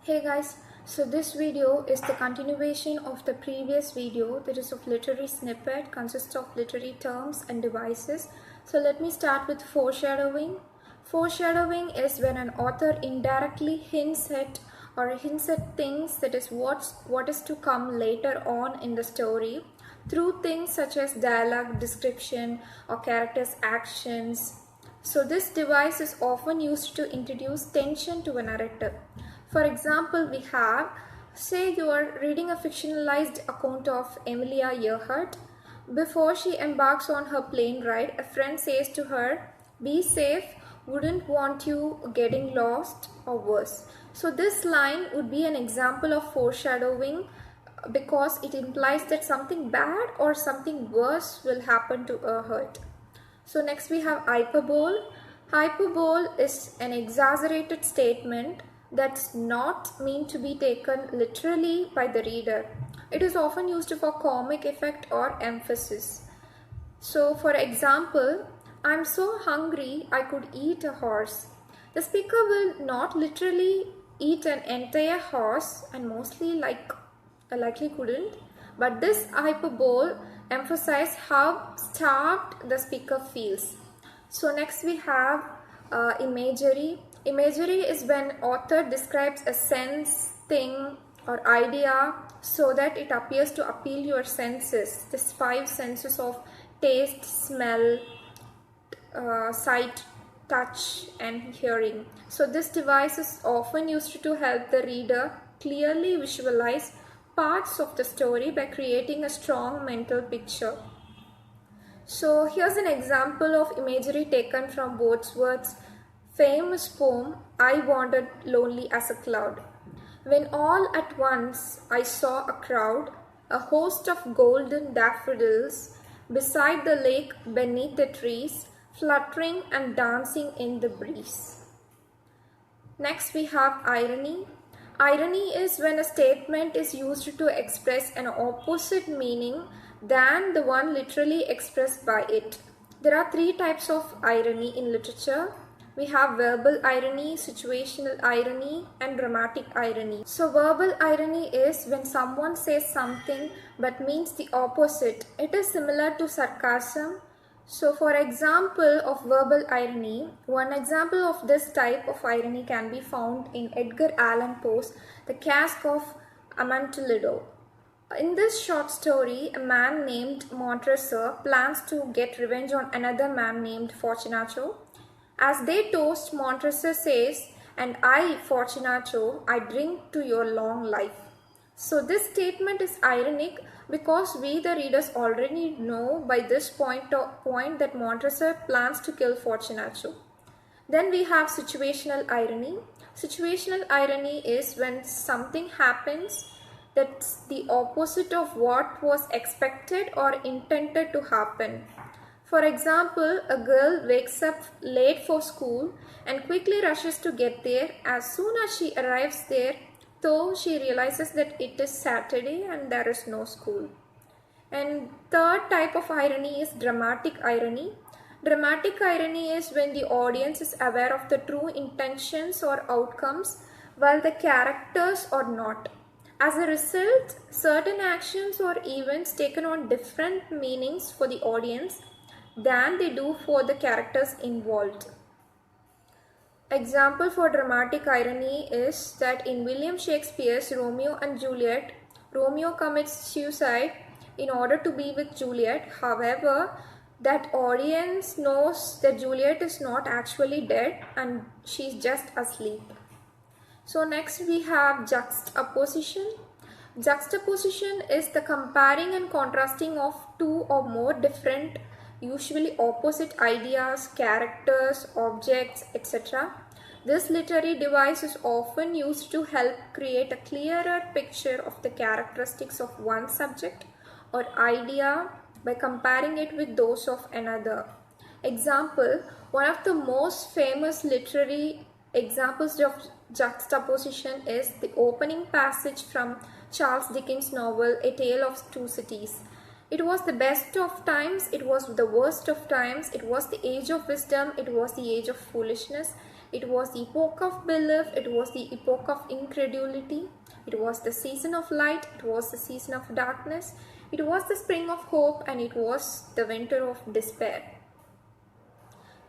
Hey guys, so this video is the continuation of the previous video, that is of literary snippet, consists of literary terms and devices. So let me start with foreshadowing. Foreshadowing is when an author indirectly hints at things, that is what is to come later on in the story, through things such as dialogue, description, or characters' actions. So this device is often used to introduce tension to a narrative. For example, we have, say you are reading a fictionalized account of Emilia Earhart. Before she embarks on her plane ride, a friend says to her, "Be safe, wouldn't want you getting lost," or worse. So this line would be an example of foreshadowing because it implies that something bad or something worse will happen to Earhart. So next we have hyperbole. Hyperbole is an exaggerated statement that's not meant to be taken literally by the reader. It is often used for comic effect or emphasis. So for example, "I'm so hungry I could eat a horse." The speaker will not literally eat an entire horse and likely couldn't, but this hyperbole emphasizes how starved the speaker feels. So next we have imagery. Imagery is when author describes a sense, thing, or idea so that it appears to appeal your senses. These 5 senses of taste, smell, sight, touch, and hearing. So this device is often used to help the reader clearly visualize parts of the story by creating a strong mental picture. So here's an example of imagery taken from Wordsworth's famous poem, "I Wandered Lonely as a Cloud." "When all at once I saw a crowd, a host of golden daffodils, beside the lake beneath the trees, fluttering and dancing in the breeze." Next we have irony. Irony is when a statement is used to express an opposite meaning than the one literally expressed by it. There are 3 types of irony in literature. We have verbal irony, situational irony, and dramatic irony. So verbal irony is when someone says something but means the opposite. It is similar to sarcasm. So for example of verbal irony, one example of this type of irony can be found in Edgar Allan Poe's The Cask of Amontillado. In this short story, a man named Montresor plans to get revenge on another man named Fortunato. As they toast, Montresor says, "And I, Fortunato, I drink to your long life." So this statement is ironic because we the readers already know by this point that Montresor plans to kill Fortunato. Then we have situational irony. Situational irony is when something happens that's the opposite of what was expected or intended to happen. For example, a girl wakes up late for school and quickly rushes to get there. As soon as she arrives there, though, she realizes that it is Saturday and there is no school. And third type of irony is dramatic irony. Dramatic irony is when the audience is aware of the true intentions or outcomes while the characters are not. As a result, certain actions or events taken on different meanings for the audience than they do for the characters involved. Example for dramatic irony is that in William Shakespeare's Romeo and Juliet, Romeo commits suicide in order to be with Juliet. However, that audience knows that Juliet is not actually dead and she's just asleep. So next we have juxtaposition. Juxtaposition is the comparing and contrasting of 2 or more different, usually opposite ideas, characters, objects, etc. This literary device is often used to help create a clearer picture of the characteristics of one subject or idea by comparing it with those of another. Example, one of the most famous literary examples of juxtaposition is the opening passage from Charles Dickens' novel A Tale of Two Cities. It was the best of times, it was the worst of times, it was the age of wisdom, it was the age of foolishness. It was the epoch of belief, it was the epoch of incredulity, it was the season of light, it was the season of darkness, it was the spring of hope, and it was the winter of despair.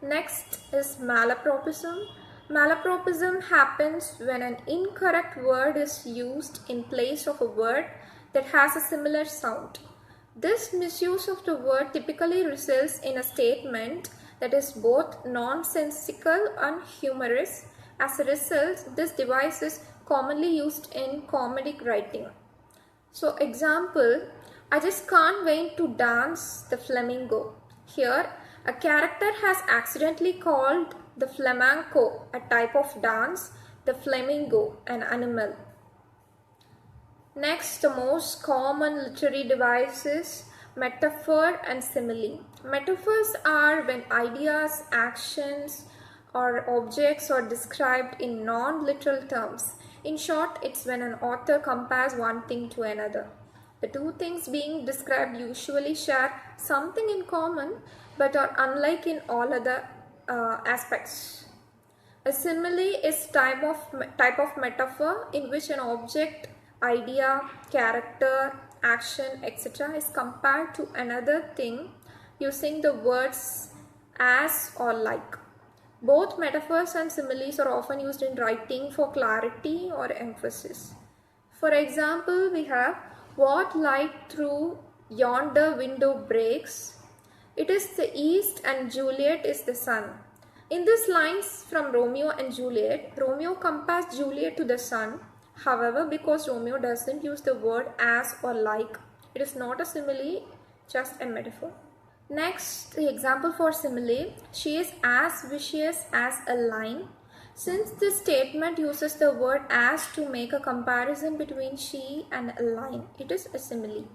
Next is malapropism. Malapropism happens when an incorrect word is used in place of a word that has a similar sound. This misuse of the word typically results in a statement that is both nonsensical and humorous. As a result, this device is commonly used in comedic writing. So, example, I just can't wait to dance the flamingo. Here, a character has accidentally called the flamenco, a type of dance, the flamingo, an animal. Next, the most common literary devices, metaphor and simile. Metaphors are when ideas, actions, or objects are described in non-literal terms. In short, it's when an author compares one thing to another. The two things being described usually share something in common but are unlike in all other aspects. A simile is type of metaphor in which an object, idea, character, action, etc. is compared to another thing using the words as or like. Both metaphors and similes are often used in writing for clarity or emphasis. For example, we have, what light through yonder window breaks? It is the east and Juliet is the sun. In these lines from Romeo and Juliet, Romeo compares Juliet to the sun. However, because Romeo doesn't use the word as or like, it is not a simile, just a metaphor. Next, the example for simile, she is as vicious as a lion. Since this statement uses the word as to make a comparison between she and a lion, it is a simile.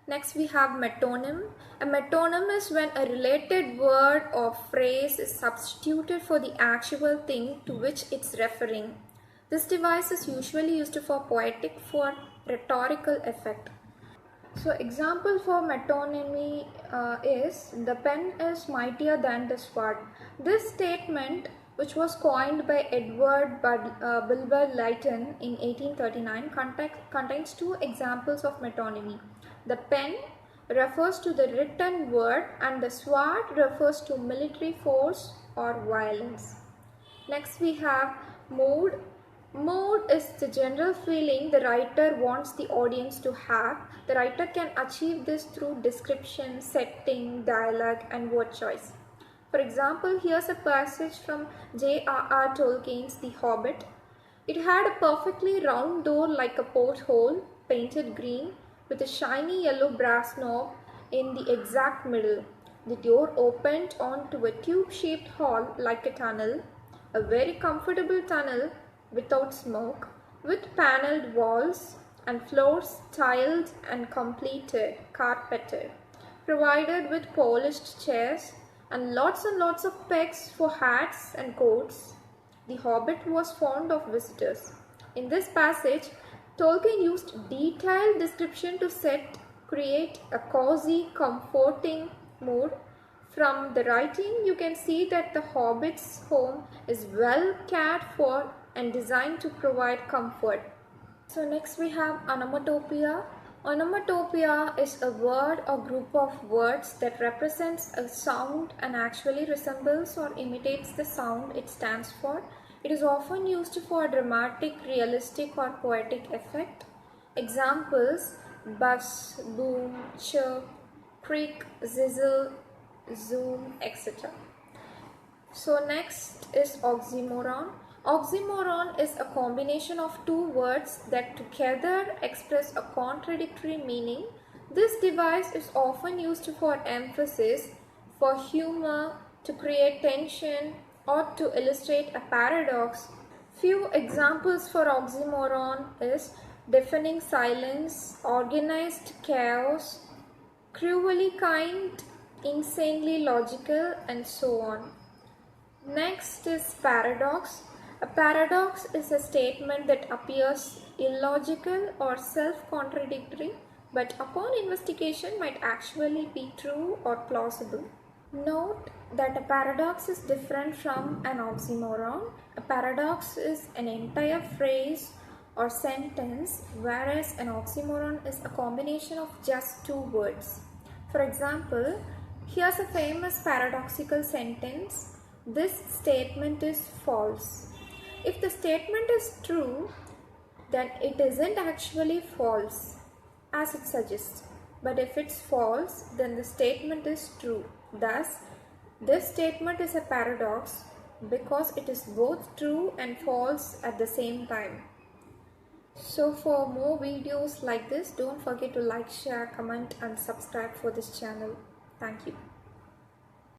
Next, we have metonym. A metonym is when a related word or phrase is substituted for the actual thing to which it's referring. This device is usually used for poetic for rhetorical effect. So, example for metonymy is, the pen is mightier than the sword. This statement, which was coined by Edward Bulwer Lytton in 1839, contains two examples of metonymy. The pen refers to the written word and the sword refers to military force or violence. Next, we have mood. Mood is the general feeling the writer wants the audience to have. The writer can achieve this through description, setting, dialogue, and word choice. For example, here's a passage from J.R.R. Tolkien's The Hobbit. It had a perfectly round door like a porthole, painted green, with a shiny yellow brass knob in the exact middle. The door opened onto a tube-shaped hall like a tunnel, a very comfortable tunnel without smoke, with panelled walls and floors tiled and carpeted, provided with polished chairs and lots of pegs for hats and coats. The Hobbit was fond of visitors. In this passage, Tolkien used detailed description to create a cozy, comforting mood. From the writing, you can see that the Hobbit's home is well cared for and designed to provide comfort. So next we have Anomatopia. Onomatopoeia is a word or group of words that represents a sound and actually resembles or imitates the sound it stands for. It is often used for dramatic, realistic, or poetic effect. Examples: buzz, boom, chirp, creak, zizzle, zoom, etc. So next is oxymoron. Oxymoron is a combination of two words that together express a contradictory meaning. This device is often used for emphasis, for humor, to create tension, or to illustrate a paradox. Few examples for oxymoron is deafening silence, organized chaos, cruelly kind, insanely logical, and so on. Next is paradox. A paradox is a statement that appears illogical or self-contradictory, but upon investigation might actually be true or plausible. Note that a paradox is different from an oxymoron. A paradox is an entire phrase or sentence, whereas an oxymoron is a combination of just two words. For example, here's a famous paradoxical sentence: this statement is false. If the statement is true, then it isn't actually false, as it suggests. But if it's false, then the statement is true. Thus, this statement is a paradox because it is both true and false at the same time. So for more videos like this, don't forget to like, share, comment and subscribe for this channel. Thank you.